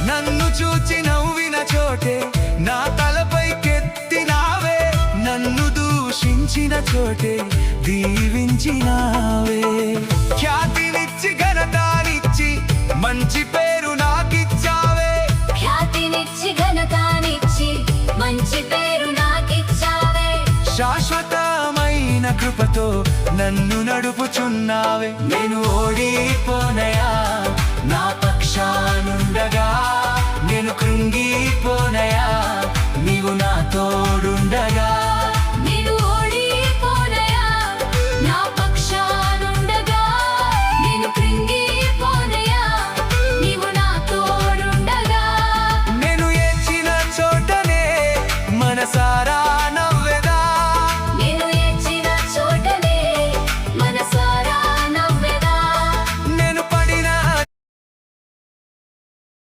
నన్ను చూచి నవ్విన చోటే నా తలపైకెత్తినావే, నన్ను దూషించిన చోటే దీవించినావే. ఖ్యాతినిచ్చి ఘనతానిచ్చి మంచి పేరు నాకిచ్చావే, ఖ్యాతినిచ్చి ఘనతానిచ్చి మంచి పేరు నాకిచ్చావే. శాశ్వతమైన కృపతో నన్ను నడుపుచున్నావే. నేను ఓడిపోనయా, నా పక్షానుండగా